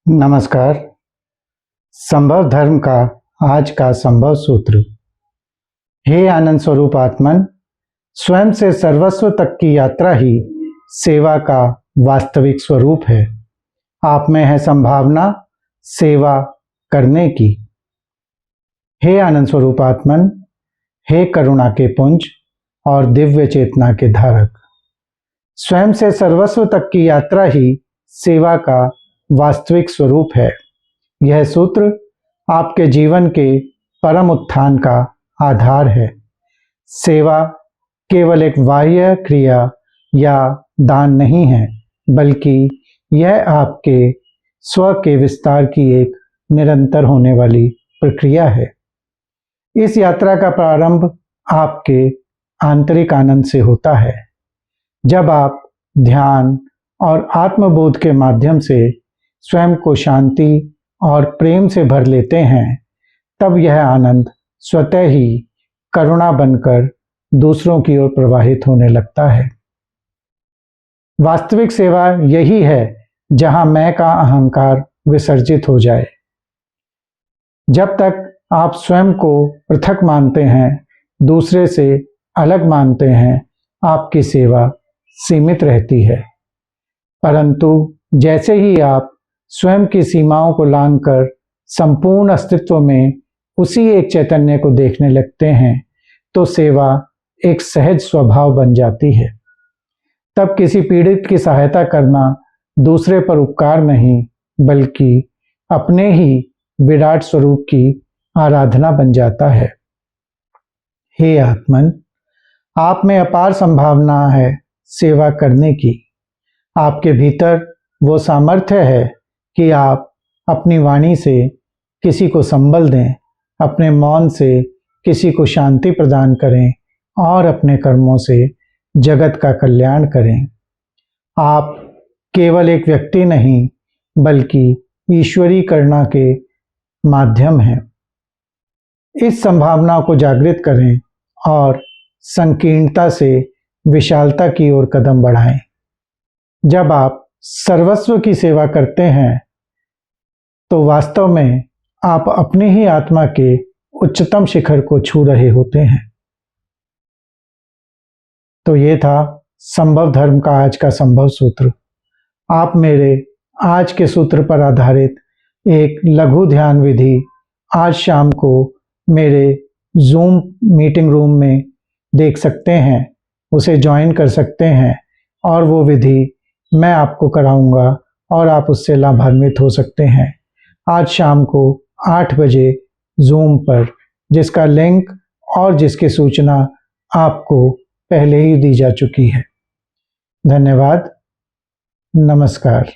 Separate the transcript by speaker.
Speaker 1: नमस्कार। संभव धर्म का आज का संभव सूत्र। हे आनंद स्वरूप आत्मन, स्वयं से सर्वस्व तक की यात्रा ही सेवा का वास्तविक स्वरूप है। आप में है संभावना सेवा करने की। हे आनंद स्वरूप आत्मन, हे करुणा के पुंज और दिव्य चेतना के धारक, स्वयं से सर्वस्व तक की यात्रा ही सेवा का वास्तविक स्वरूप है। यह सूत्र आपके जीवन के परम उत्थान का आधार है। सेवा केवल एक बाह्य क्रिया या दान नहीं है, बल्कि यह आपके स्व के विस्तार की एक निरंतर होने वाली प्रक्रिया है। इस यात्रा का प्रारंभ आपके आंतरिक आनंद से होता है। जब आप ध्यान और आत्मबोध के माध्यम से स्वयं को शांति और प्रेम से भर लेते हैं, तब यह आनंद स्वतः ही करुणा बनकर दूसरों की ओर प्रवाहित होने लगता है। वास्तविक सेवा यही है जहां मैं का अहंकार विसर्जित हो जाए। जब तक आप स्वयं को पृथक मानते हैं, दूसरे से अलग मानते हैं, आपकी सेवा सीमित रहती है। परंतु जैसे ही आप स्वयं की सीमाओं को लांघकर संपूर्ण अस्तित्व में उसी एक चैतन्य को देखने लगते हैं, तो सेवा एक सहज स्वभाव बन जाती है। तब किसी पीड़ित की सहायता करना दूसरे पर उपकार नहीं, बल्कि अपने ही विराट स्वरूप की आराधना बन जाता है। हे आत्मन, आप में अपार संभावना है सेवा करने की। आपके भीतर वो सामर्थ्य है कि आप अपनी वाणी से किसी को संबल दें, अपने मौन से किसी को शांति प्रदान करें और अपने कर्मों से जगत का कल्याण करें। आप केवल एक व्यक्ति नहीं, बल्कि ईश्वरीय करुणा के माध्यम हैं। इस संभावना को जागृत करें और संकीर्णता से विशालता की ओर कदम बढ़ाएं। जब आप सर्वस्व की सेवा करते हैं, तो वास्तव में आप अपनी ही आत्मा के उच्चतम शिखर को छू रहे होते हैं। तो ये था संभव धर्म का आज का संभव सूत्र। आप मेरे आज के सूत्र पर आधारित एक लघु ध्यान विधि आज शाम को मेरे जूम मीटिंग रूम में देख सकते हैं, उसे ज्वाइन कर सकते हैं और वो विधि मैं आपको कराऊंगा और आप उससे लाभान्वित हो सकते हैं आज शाम को 8 बजे जूम पर, जिसका लिंक और जिसकी सूचना आपको पहले ही दी जा चुकी है। धन्यवाद। नमस्कार।